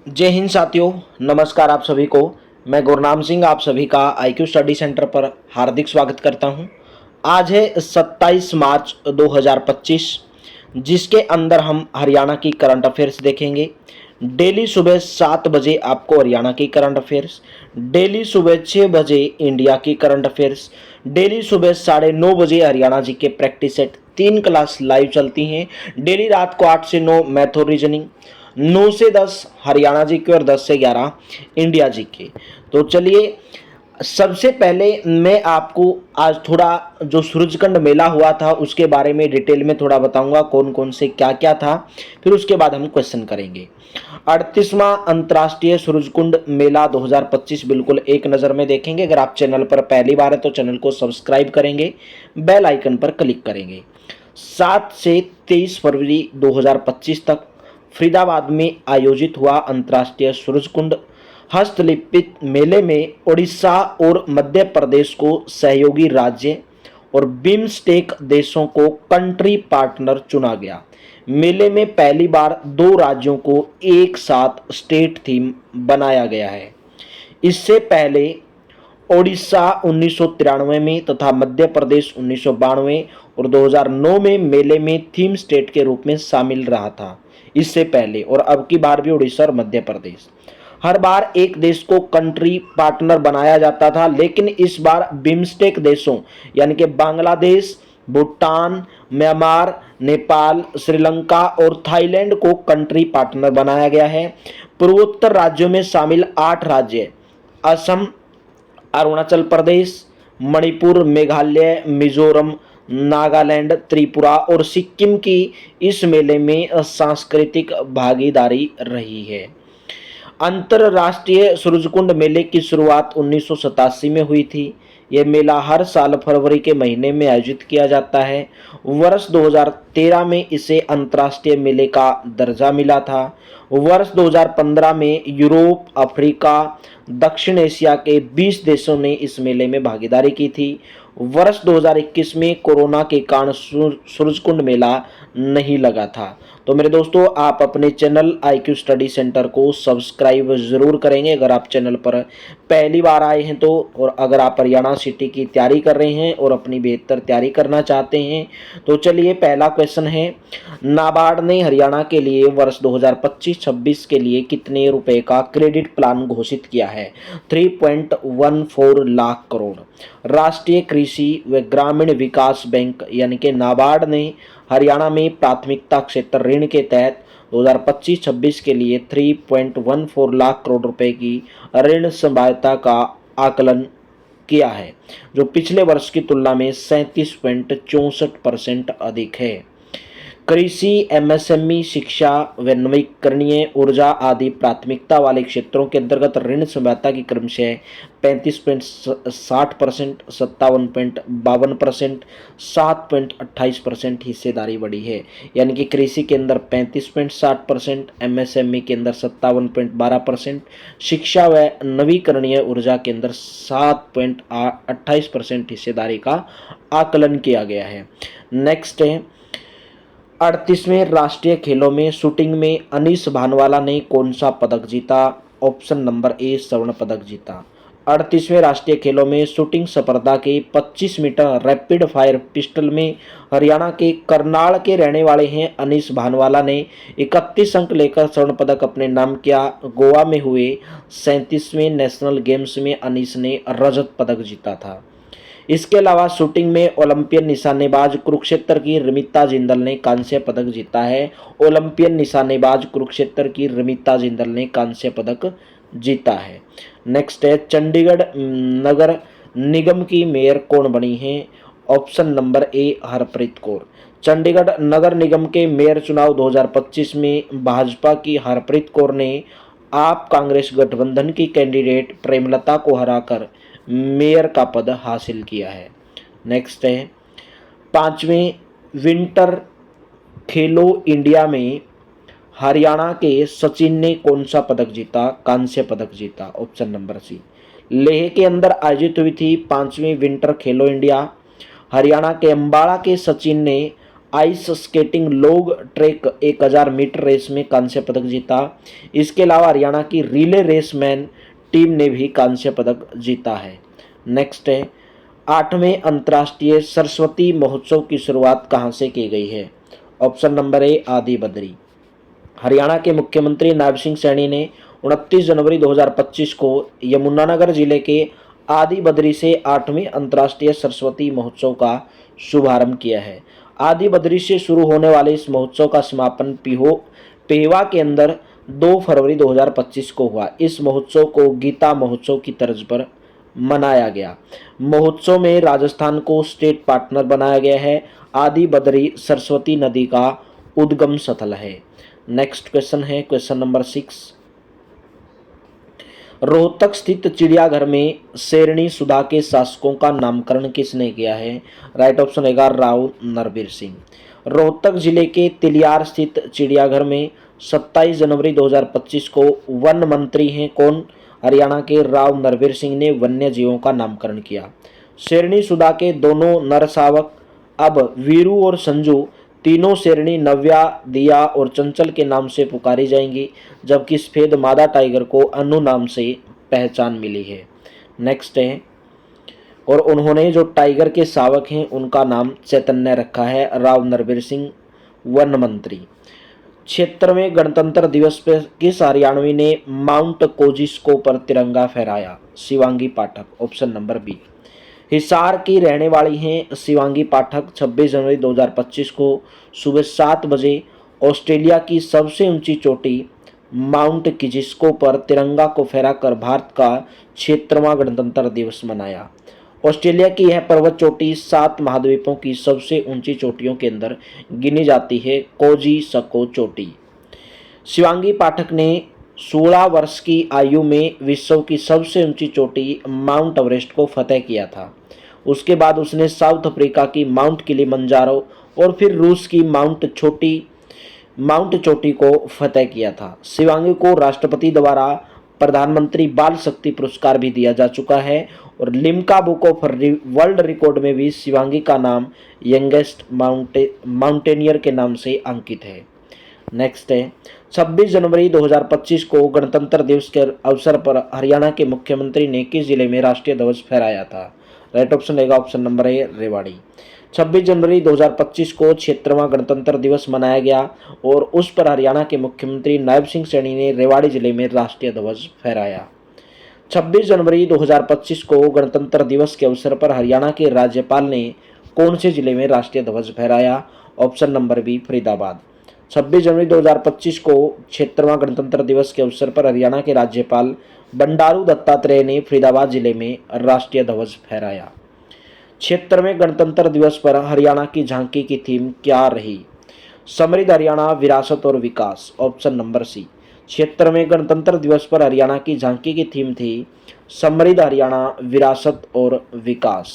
जय हिंद साथियों, नमस्कार आप सभी को। मैं गुरनाम सिंह आप सभी का आईक्यू स्टडी सेंटर पर हार्दिक स्वागत करता हूं। आज है 27 मार्च 2025, जिसके अंदर हम हरियाणा की करंट अफेयर्स देखेंगे। डेली सुबह 7 बजे आपको हरियाणा की करंट अफेयर्स, डेली सुबह 6 बजे इंडिया की करंट अफेयर्स, डेली सुबह 9:30 बजे हरियाणा जी के प्रैक्टिस सेट 3 क्लास लाइव चलती हैं। डेली रात को 8 से 9 मैथ और रीजनिंग, 9 से 10 हरियाणा जी के और 10 से 11 इंडिया जी के। तो चलिए, सबसे पहले मैं आपको आज थोड़ा जो सूरजकुंड मेला हुआ था उसके बारे में डिटेल में थोड़ा बताऊंगा, कौन कौन से क्या क्या था। फिर उसके बाद हम क्वेश्चन करेंगे। 38वां अंतर्राष्ट्रीय सूरजकुंड मेला 2025 बिल्कुल एक नज़र में देखेंगे। अगर आप चैनल पर पहली बार है तो चैनल को सब्सक्राइब करेंगे, बेल आइकन पर क्लिक करेंगे। 7 से 23 फरवरी 2025 तक फरीदाबाद में आयोजित हुआ अंतर्राष्ट्रीय सूरजकुंड हस्तलिपित मेले में ओडिशा और मध्य प्रदेश को सहयोगी राज्य और बिम्स्टेक देशों को कंट्री पार्टनर चुना गया। मेले में पहली बार 2 राज्यों को एक साथ स्टेट थीम बनाया गया है। इससे पहले ओडिशा 1993 में तथा मध्य प्रदेश 1992 और 2009 में मेले में थीम स्टेट के रूप में शामिल रहा था। इससे पहले और अब की बार भी उड़ीसा और मध्य प्रदेश हर बार एक देश को कंट्री पार्टनर बनाया जाता था, लेकिन इस बार बिम्स्टेक देशों यानी कि बांग्लादेश, भूटान, म्यांमार, नेपाल, श्रीलंका और थाईलैंड को कंट्री पार्टनर बनाया गया है। पूर्वोत्तर राज्यों में शामिल 8 राज्य असम, अरुणाचल प्रदेश, मणिपुर, मेघालय, मिजोरम, नागालैंड, त्रिपुरा और सिक्किम की इस मेले में सांस्कृतिक भागीदारी रही है। अंतरराष्ट्रीय सूरजकुंड मेले की शुरुआत 1987 में हुई थी। यह मेला हर साल फरवरी के महीने में आयोजित किया जाता है। वर्ष 2013 में इसे अंतर्राष्ट्रीय मेले का दर्जा मिला था। वर्ष 2015 में यूरोप, अफ्रीका, दक्षिण एशिया के 20 देशों ने इस मेले में भागीदारी की थी। वर्ष 2021 में कोरोना के कारण सूरजकुंड मेला नहीं लगा था। तो मेरे दोस्तों, आप अपने चैनल आईक्यू स्टडी सेंटर को सब्सक्राइब जरूर करेंगे अगर आप चैनल पर पहली बार आए हैं तो। और अगर आप हरियाणा सिटी की तैयारी कर रहे हैं और अपनी बेहतर तैयारी करना चाहते हैं तो चलिए, पहला क्वेश्चन है, नाबार्ड ने हरियाणा के लिए वर्ष 2025-26 के लिए कितने रुपए का क्रेडिट प्लान घोषित किया है? 3.14 लाख करोड़। राष्ट्रीय कृषि व ग्रामीण विकास बैंक यानी कि नाबार्ड ने हरियाणा में प्राथमिकता क्षेत्र ऋण के तहत 2025-26 के लिए 3.14 लाख करोड़ रुपए की ऋण संभाव्यता का आकलन किया है, जो पिछले वर्ष की तुलना में 37.64% अधिक है। कृषि, एमएसएमई, शिक्षा व नवीकरणीय ऊर्जा आदि प्राथमिकता वाले क्षेत्रों के अंतर्गत ऋण संभाव्यता की क्रमशः 35.60%, 57.52%, 7.28% हिस्सेदारी बढ़ी है। यानी कि कृषि के अंदर 35.60%, एमएसएमई के अंदर 57.12%, शिक्षा व नवीकरणीय ऊर्जा के अंदर 7.28% हिस्सेदारी का आकलन किया गया है। नेक्स्ट है, 38वें राष्ट्रीय खेलों में शूटिंग में अनीस भानवाला ने कौन सा पदक जीता? ऑप्शन नंबर ए, स्वर्ण पदक जीता। 38वें राष्ट्रीय खेलों में शूटिंग स्पर्धा के 25 मीटर रैपिड फायर पिस्टल में हरियाणा के करनाल के रहने वाले हैं अनीस भानवाला ने 31 अंक लेकर स्वर्ण पदक अपने नाम किया। गोवा में हुए 37वें नेशनल गेम्स में अनीस ने रजत पदक जीता था। इसके अलावा शूटिंग में ओलंपियन निशानेबाज कुरुक्षेत्र की रमिता जिंदल ने कांस्य पदक जीता है। ओलंपियन निशानेबाज कुरुक्षेत्र की रमिता जिंदल ने कांस्य पदक जीता है। नेक्स्ट है, चंडीगढ़ नगर निगम की मेयर कौन बनी है? Option number A, Harpreet Kaur. Chandigarh नगर निगम के मेयर चुनाव 2025 में भाजपा की हरप्रीत कौर ने आप कांग्रेस गठबंधन की कैंडिडेट प्रेमलता को हराकर मेयर का पद हासिल किया है। नेक्स्ट है, 5वें विंटर खेलो इंडिया में हरियाणा के सचिन ने कौन सा पदक जीता? कांस्य पदक जीता। Option number C. लेह के अंदर आयोजित हुई थी 5वीं विंटर खेलो इंडिया। हरियाणा के अंबाला के सचिन ने ice skating long track 1000 metre race में कांस्य पदक जीता। इसके अलावा हरियाणा की रिले रेस मैन टीम ने भी कांस्य पदक जीता है। नेक्स्ट है, 8वें अंतर्राष्ट्रीय सरस्वती महोत्सव की शुरुआत कहाँ से की गई है? ऑप्शन नंबर ए आदि बद्री। हरियाणा के मुख्यमंत्री नायब सिंह सैनी ने 29 जनवरी 2025 को यमुनानगर जिले के आदि बद्री से 8वें अंतर्राष्ट्रीय सरस्वती महोत्सव का शुभारंभ किया है। आदि बद्री से शुरू होने वाले इस महोत्सव का समापन पेहवा के अंदर 2 फरवरी 2025 को हुआ। इस महोत्सव को गीता महोत्सव की तर्ज पर मनाया गया। महोत्सव में राजस्थान को स्टेट पार्टनर बनाया गया है। आदि बद्री सरस्वती नदी का उद्गम स्थल है। नेक्स्ट क्वेश्चन है क्वेश्चन नंबर 6। रोहतक स्थित चिड़ियाघर में शेरनी सुधा के शासकों का नामकरण किसने किया है? राइट ऑप्शन रहेगा राव नरबीर सिंह। रोहतक जिले के तिलियार स्थित चिड़ियाघर में 27 जनवरी 2025 को वन मंत्री हैं कौन? हरियाणा के राव नरबीर सिंह ने वन्य जीवों का नामकरण किया। शेरनी सुधा के दोनों नर शावक अब वीरू और संजू तीनों शेरनी नव्या, दिया और चंचल के नाम से पुकारी जाएंगी, जबकि सफेद मादा टाइगर को अनु नाम से पहचान मिली है। नेक्स्ट है, और उन्होंने जो टाइगर के शावक हैं उनका नाम चैतन्य रखा है। राव नरबीर सिंह वन मंत्री। क्षेत्र में गणतंत्र दिवस पर किस हरियाणवी ने माउंट कोजिस्को पर तिरंगा फहराया? Shivangi Pathak. Option number B. Hisar की रहने वाली हैं शिवांगी पाठक। 26 जनवरी 2025 को सुबह 7 बजे ऑस्ट्रेलिया की सबसे ऊंची चोटी माउंट किजिस्को पर तिरंगा को फहराकर भारत का 76वां गणतंत्र दिवस मनाया। ऑस्ट्रेलिया की यह पर्वत चोटी 7 महाद्वीपों की सबसे ऊंची चोटियों के अंदर गिनी जाती है। कोजिस्को चोटी। शिवांगी पाठक ने 16 वर्ष की आयु में विश्व की सबसे ऊंची चोटी माउंट एवरेस्ट को फतेह किया था। उसके बाद उसने साउथ अफ्रीका की माउंट किलिमंजारो और फिर रूस की माउंट चोटी को फतेह किया था। शिवांगी को राष्ट्रपति द्वारा प्रधानमंत्री बाल शक्ति पुरस्कार भी दिया जा चुका है और Limca book of world record में भी शिवांगी का नाम यंगेस्ट माउंटेनियर के नाम से अंकित है। नेक्स्ट है, 26 जनवरी 2025 को गणतंत्र दिवस के अवसर पर हरियाणा के मुख्यमंत्री ने किस जिले में राष्ट्रीय ध्वज फहराया था? राइट ऑप्शन रहेगा ऑप्शन नंबर ए रेवाड़ी। 26 जनवरी 2025 को 76वां गणतंत्र दिवस मनाया गया और उस पर हरियाणा के मुख्यमंत्री नायब सिंह सैनी ने रेवाड़ी जिले में राष्ट्रीय ध्वज फहराया। 26 जनवरी 2025 को गणतंत्र दिवस के अवसर पर हरियाणा के राज्यपाल ने कौन से जिले में राष्ट्रीय ध्वज फहराया? Option number B Faridabad. 26 जनवरी 2025 को 76वां गणतंत्र दिवस के अवसर पर हरियाणा के राज्यपाल बंडारू दत्तात्रेय ने फरीदाबाद जिले में राष्ट्रीय ध्वज फहराया। 76वें गणतंत्र दिवस पर हरियाणा की झांकी की थीम क्या रही? समृद्ध हरियाणा, विरासत और विकास। Option number C. 76वें गणतंत्र दिवस पर हरियाणा की झांकी की थीम थी समृद्ध हरियाणा, विरासत और विकास।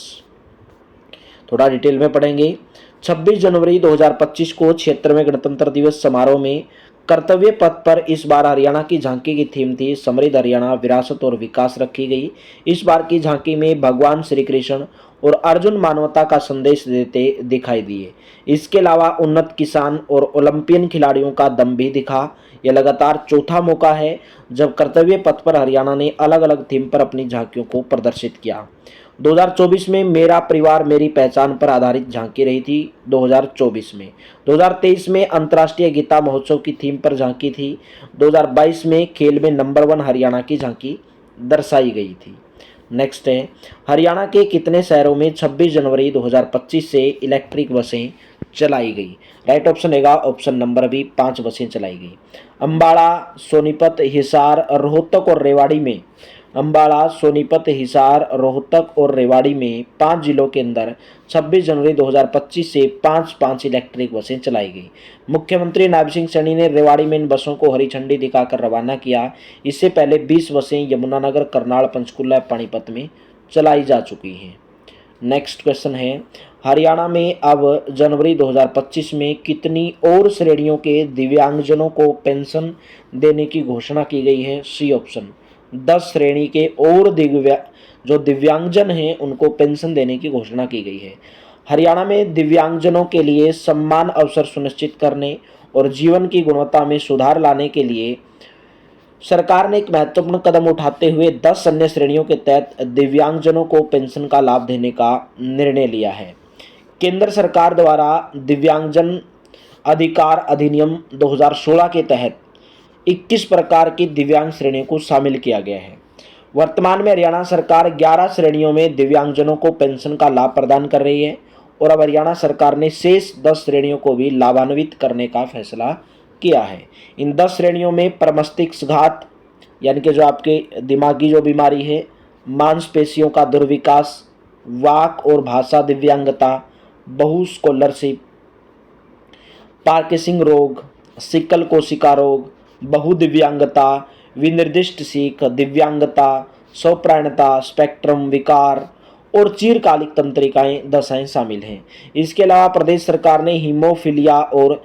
थोड़ा डिटेल में पढ़ेंगे। 26 जनवरी 2025 को 76वें गणतंत्र दिवस समारोह में कर्तव्य पथ पर इस बार हरियाणा की झांकी की थीम थी समृद्ध हरियाणा, विरासत और विकास रखी गई। इस बार की झांकी में भगवान श्री कृष्ण और अर्जुन मानवता का संदेश देते दिखाई दिए। इसके अलावा उन्नत किसान और ओलंपियन खिलाड़ियों का दम भी दिखा। यह लगातार चौथा मौका है जब कर्तव्य पथ पर हरियाणा ने अलग अलग थीम पर अपनी झांकियों को प्रदर्शित किया। 2024 में मेरा परिवार मेरी पहचान पर आधारित झांकी रही थी। 2024 में 2023 में अंतर्राष्ट्रीय गीता महोत्सव की थीम पर झांकी थी। 2022 में खेल में नंबर 1 हरियाणा की झांकी दर्शाई गई थी। नेक्स्ट है, हरियाणा के कितने शहरों में 26 जनवरी 2025 से इलेक्ट्रिक बसें चलाई गई? राइट ऑप्शन रहेगा ऑप्शन नंबर बी 5 बसें चलाई गई। अम्बाड़ा, सोनीपत, हिसार, रोहतक और रेवाड़ी में अम्बाड़ा, सोनीपत, हिसार, रोहतक और रेवाड़ी में 5 जिलों के अंदर 26 जनवरी 2025 से 5 इलेक्ट्रिक बसें चलाई गई। मुख्यमंत्री नायब सिंह सैनी ने रेवाड़ी में इन बसों को हरी झंडी दिखाकर रवाना किया। इससे पहले 20 बसें यमुनानगर, करनाल, पंचकुला, पानीपत में चलाई जा चुकी हैं। नेक्स्ट क्वेश्चन है, हरियाणा में अब जनवरी 2025 में कितनी और श्रेणियों के दिव्यांगजनों को पेंशन देने की घोषणा की गई है? C option. 10 श्रेणी के और दिव्यांगजन हैं उनको पेंशन देने की घोषणा की गई है। हरियाणा में दिव्यांगजनों के लिए समान अवसर सुनिश्चित करने और जीवन की गुणवत्ता में सुधार लाने के लिए सरकार ने एक महत्वपूर्ण कदम उठाते हुए 10 अन्य श्रेणियों के तहत दिव्यांगजनों को पेंशन का लाभ देने का निर्णय लिया है। केंद्र सरकार द्वारा दिव्यांगजन अधिकार अधिनियम 2016 के तहत 21 प्रकार की दिव्यांग श्रेणियों को शामिल किया गया है। वर्तमान में हरियाणा सरकार 11 श्रेणियों में दिव्यांगजनों को पेंशन का लाभ प्रदान कर रही है और अब हरियाणा सरकार ने शेष 10 श्रेणियों को भी लाभान्वित करने का फैसला किया है। इन 10 श्रेणियों में प्रमस्तिष्कघात यानी कि जो आपके दिमागी जो बीमारी है, मांसपेशियों का दुर्विकास, वाक और भाषा दिव्यांगता, बहु स्कॉलरशिप, पार्किंसंग रोग, सिकल कोशिका रोग, बहुदिव्यांगता, विनिर्दिष्ट सीख, दिव्यांगता, स्वप्राणता, स्पेक्ट्रम विकार और चिरकालिक तंत्रिकाएं दशाएं शामिल हैं। इसके अलावा प्रदेश सरकार ने हीमोफीलिया और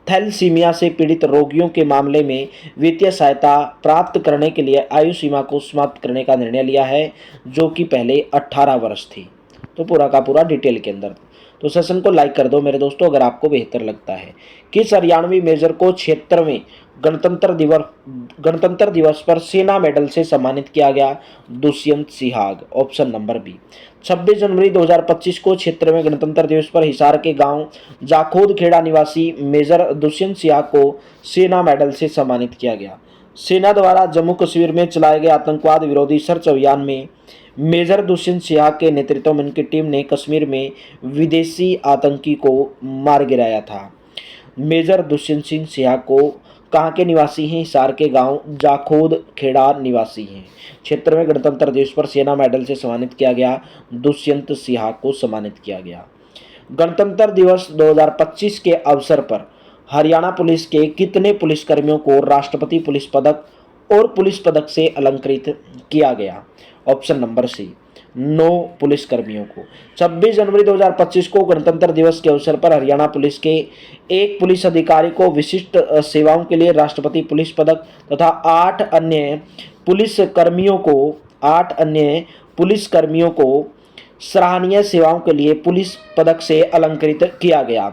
थैलेसीमिया से पीड़ित रोगियों के मामले में वित्तीय सहायता प्राप्त करने के लिए आयु सीमा को समाप्त करने का निर्णय लिया है, जो कि पहले 18 वर्ष थी। तो पूरा का पूरा डिटेल के अंदर। तो सेशन को लाइक कर दो मेरे दोस्तों अगर आपको बेहतर लगता है। किस हरियाणवी मेजर को क्षेत्र में गणतंत्र दिवस पर सेना मेडल से सम्मानित किया गया? Dushyant Sihag, option number B. 26 जनवरी 2025 को क्षेत्र में गणतंत्र दिवस पर हिसार के गांव जाखोद खेड़ा निवासी मेजर दुष्यंत सिहाग को सेना मेडल से सम्मानित किया गया। सेना द्वारा जम्मू कश्मीर में चलाए गए आतंकवाद विरोधी सर्च अभियान में मेजर दुष्यंत सिहाग के नेतृत्व में उनकी टीम ने कश्मीर में विदेशी आतंकी को मार गिराया था। मेजर दुष्यंत सिंह सिहाग को कहाँ के निवासी हैं? हिसार के गांव जाखोद खेड़ा निवासी हैं। क्षेत्र में गणतंत्र दिवस पर सेना मेडल से सम्मानित किया गया। दुष्यंत सिहाग को सम्मानित किया गया। गणतंत्र दिवस 2025 के अवसर पर हरियाणा पुलिस के कितने पुलिसकर्मियों को राष्ट्रपति पुलिस पदक और पुलिस पदक से अलंकृत किया गया? ऑप्शन नंबर सी, 9 पुलिसकर्मियों को। 26 जनवरी 2025 को गणतंत्र दिवस के अवसर पर हरियाणा पुलिस के एक पुलिस अधिकारी को विशिष्ट सेवाओं के लिए राष्ट्रपति पुलिस पदक तथा 8 अन्य पुलिसकर्मियों को सराहनीय सेवाओं के लिए पुलिस पदक से अलंकृत किया गया।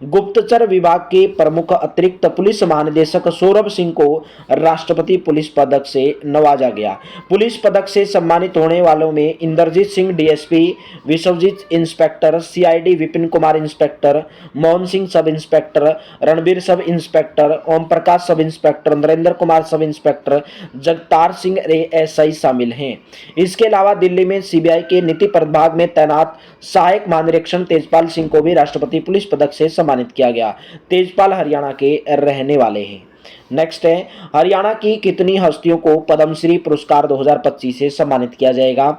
गुप्तचर विभाग के प्रमुख अतिरिक्त पुलिस महानिदेशक सौरभ सिंह को राष्ट्रपति पुलिस पदक से नवाजा गया। पुलिस पदक से सम्मानित होने वालों में Inderjeet Singh DSP, Vishwajeet inspector, CID Vipin Kumar inspector, Mohan Singh sub inspector, Ranbir sub inspector, Om Prakash sub inspector, Narendra Kumar sub inspector, Jagtar Singh ASI शामिल हैं। इसके अलावा दिल्ली में सीबीआई के नीति प्रभाग में तैनात सहायक महानिरीक्षक तेजपाल सिंह को भी राष्ट्रपति पुलिस पदक से सम्मानित किया गया। तेजपाल हरियाणा के रहने वाले हैं। नेक्स्ट है, हरियाणा की कितनी हस्तियों को पद्मश्री पुरस्कार 2025 से सम्मानित किया जाएगा?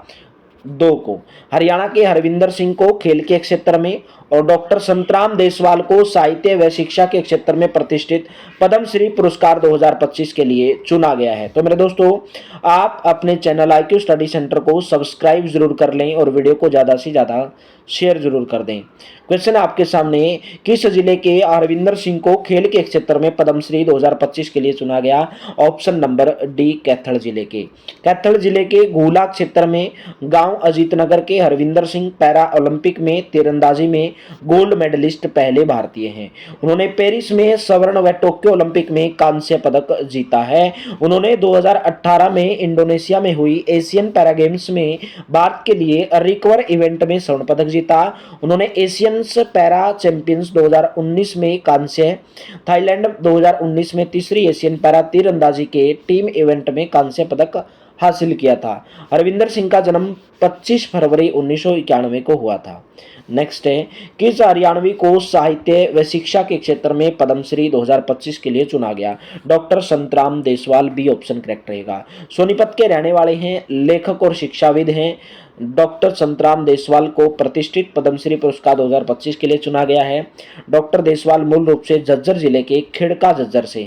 2 को। हरियाणा के हरविंदर सिंह को खेल के क्षेत्र में और डॉक्टर संतराम देसवाल को साहित्य व शिक्षा के क्षेत्र में प्रतिष्ठित पद्मश्री पुरस्कार 2025 के लिए चुना गया है। तो मेरे दोस्तों, आप अपने चैनल IQ स्टडी सेंटर को सब्सक्राइब जरूर कर लें और वीडियो को ज़्यादा से ज़्यादा शेयर जरूर कर दें। क्वेश्चन आपके सामने, किस जिले के हरविंदर सिंह को खेल के क्षेत्र में पद्मश्री 2025 के लिए चुना गया? ऑप्शन नंबर डी, कैथल जिले के। कैथल जिले के घूला क्षेत्र में गांव अजीत नगर के हरविंदर सिंह पैरा ओलंपिक में तीरंदाजी में गोल्ड मेडलिस्ट पहले भारतीय हैं। उन्होंने पेरिस में स्वर्ण व टोक्यो ओलंपिक में कांस्य पदक जीता है। उन्होंने 2018 में इंडोनेशिया में हुई एशियन पैरा गेम्स में भारत के लिए रिकवर इवेंट में स्वर्ण पदक जीता। उन्होंने एशियन पैरा चैंपियंस 2019 में कांस्य, थाईलैंड 2019 में तीसरी एशियन पैरा तीरंदाजी के टीम इवेंट में कांस्य पदक हासिल किया था। हरविंदर सिंह का जन्म 25 फरवरी 1991 को हुआ था। नेक्स्ट है, किस हरियाणवी को साहित्य व शिक्षा के क्षेत्र में पद्मश्री 2025 के लिए चुना गया? Doctor Santram Deswal, B option correct रहेगा। सोनीपत के रहने वाले हैं, लेखक और शिक्षाविद हैं। डॉक्टर संतराम देसवाल को प्रतिष्ठित पद्मश्री पुरस्कार 2025 के लिए चुना गया है। डॉक्टर देसवाल मूल रूप से झज्जर जिले के खेड़का गुज्जर से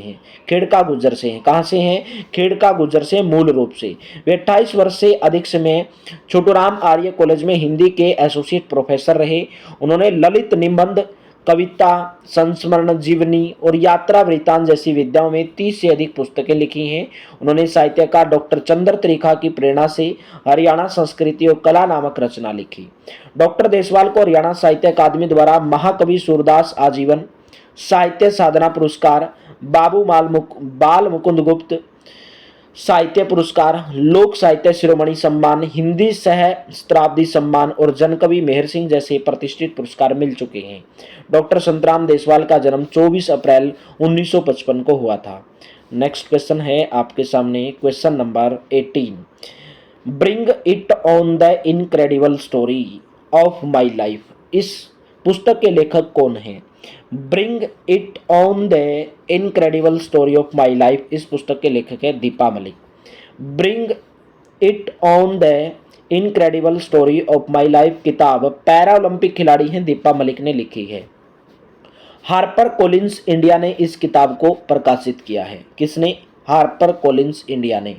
हैं। कहाँ से हैं? खेड़का गुज्जर से मूल रूप से। वे 28 वर्ष से अधिक समय छोटूराम आर्य कॉलेज में हिंदी के एसोसिएट प्रोफेसर रहे। उन्होंने ललित निबंध, कविता, संस्मरण, जीवनी और यात्रा वृत्तांत जैसी विधाओं में 30 से अधिक पुस्तकें लिखी हैं। उन्होंने साहित्यकार डॉक्टर चंद्र त्रिखा की प्रेरणा से हरियाणा संस्कृति और कला नामक रचना लिखी। डॉक्टर देसवाल को हरियाणा साहित्य अकादमी द्वारा महाकवि सूरदास आजीवन साहित्य साधना पुरस्कार, बाल मुकुंद गुप्त साहित्य पुरस्कार, लोक साहित्य शिरोमणि सम्मान, हिंदी सहस्त्राब्दी सम्मान और जनकवि मेहर सिंह जैसे प्रतिष्ठित पुरस्कार मिल चुके हैं। डॉक्टर संतराम देसवाल का जन्म 24 अप्रैल 1955 को हुआ था। नेक्स्ट क्वेश्चन है आपके सामने, question number 18। Bring it on the incredible story of my life, इस पुस्तक के लेखक कौन हैं? Bring it on the incredible story of my life, इस पुस्तक के लेखक है Deepa Malik. Bring it on the incredible story of my life किताब पैरा ओलंपिक खिलाड़ी हैं दीपा मलिक ने लिखी है। हार्पर कॉलिंस इंडिया ने इस किताब को प्रकाशित किया है। किसने? हार्पर कॉलिंस इंडिया ने।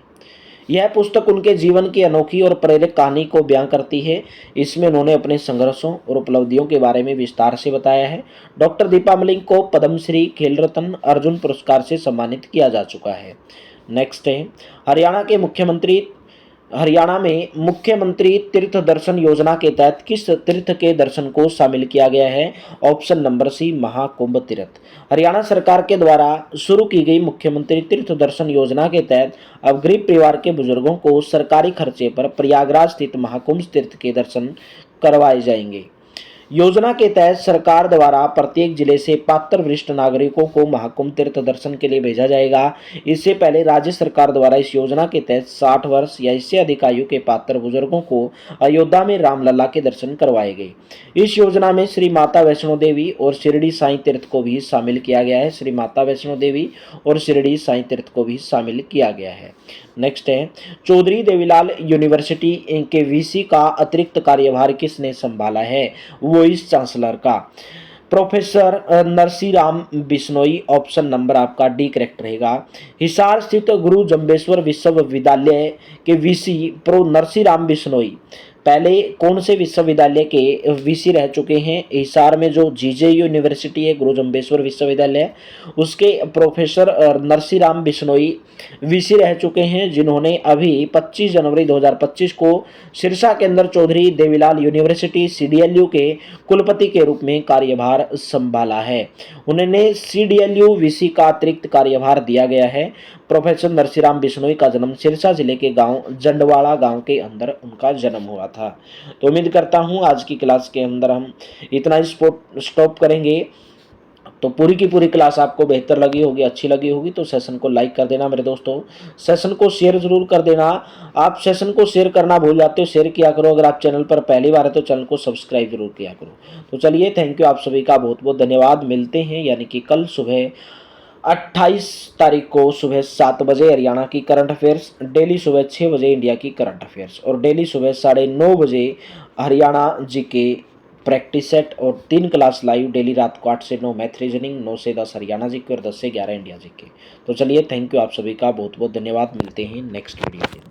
यह पुस्तक उनके जीवन की अनोखी और प्रेरक कहानी को बयां करती है। इसमें उन्होंने अपने संघर्षों और उपलब्धियों के बारे में विस्तार से बताया है। डॉक्टर दीपा मलिक को पद्मश्री, खेल रत्न, अर्जुन पुरस्कार से सम्मानित किया जा चुका है। नेक्स्ट है, हरियाणा में मुख्यमंत्री तीर्थ दर्शन योजना के तहत किस तीर्थ के दर्शन को शामिल किया गया है? ऑप्शन नंबर सी, महाकुंभ तीर्थ। हरियाणा सरकार के द्वारा शुरू की गई मुख्यमंत्री तीर्थ दर्शन योजना के तहत अब गरीब परिवार के बुजुर्गों को सरकारी खर्चे पर प्रयागराज स्थित महाकुंभ तीर्थ के दर्शन करवाए जाएंगे। योजना के तहत सरकार द्वारा प्रत्येक जिले से पात्र वरिष्ठ नागरिकों को महाकुंभ तीर्थ दर्शन के लिए भेजा जाएगा। इससे पहले राज्य सरकार द्वारा इस योजना के तहत 60 वर्ष या इससे अधिक आयु के पात्र बुजुर्गों को अयोध्या में रामलला के दर्शन करवाए गए। इस योजना में श्री माता वैष्णो देवी और शिरडी साईं तीर्थ को भी शामिल किया गया है। श्री माता वैष्णो देवी और शिरडी साईं तीर्थ को भी शामिल किया गया है। नेक्स्ट है, चौधरी देवीलाल यूनिवर्सिटी के वीसी का अतिरिक्त कार्यभार किसने संभाला है? वाइस चांसलर का professor Narsiram Bishnoi. Option number आपका डी करेक्ट रहेगा। हिसार स्थित गुरु जम्बेश्वर विश्वविद्यालय के वीसी प्रो नरसीराम बिश्नोई पहले कौन से विश्वविद्यालय के वीसी रह चुके हैं? हिसार में जो जीजे यूनिवर्सिटी है, गुरु जम्बेश्वर विश्वविद्यालय, उसके प्रोफेसर नरसीराम बिश्नोई वीसी रह चुके हैं, जिन्होंने अभी 25 जनवरी 2025 को सिरसा के अंदर चौधरी देवीलाल यूनिवर्सिटी CDLU के कुलपति के रूप में कार्यभार संभाला है। उन्होंने CDLU वीसी का अतिरिक्त कार्यभार दिया गया है। प्रोफेसर नरसीराम बिश्नोई का जन्म सिरसा जिले के गांव जंडवाड़ा गांव के अंदर उनका जन्म हुआ था। तो उम्मीद करता हूं आज की क्लास के अंदर हम इतना ही स्टॉप करेंगे। तो पूरी की पूरी क्लास आपको बेहतर लगी होगी, अच्छी लगी होगी तो सेशन को लाइक कर देना मेरे दोस्तों। सेशन को शेयर जरूर कर देना। आप सेशन को शेयर करना भूल जाते हो, शेयर किया करो। अगर आप चैनल पर पहली बार है तो चैनल को सब्सक्राइब जरूर किया करो। तो चलिए, थैंक यू, आप सभी का बहुत बहुत धन्यवाद। मिलते हैं यानी कि कल सुबह 28 तारीख को सुबह 7 बजे हरियाणा की करंट अफेयर्स, डेली सुबह 6 बजे इंडिया की करंट अफेयर्स और डेली सुबह 9:30 बजे हरियाणा जीके प्रैक्टिस सेट और 3 क्लास लाइव डेली रात को 8 से 9 मैथ रीजनिंग, 9 से 10 हरियाणा जीके और 10 से 11 इंडिया जीके। तो चलिए, थैंक यू, आप सभी का बहुत बहुत धन्यवाद। मिलते हैं नेक्स्ट वीडियो के अंदर।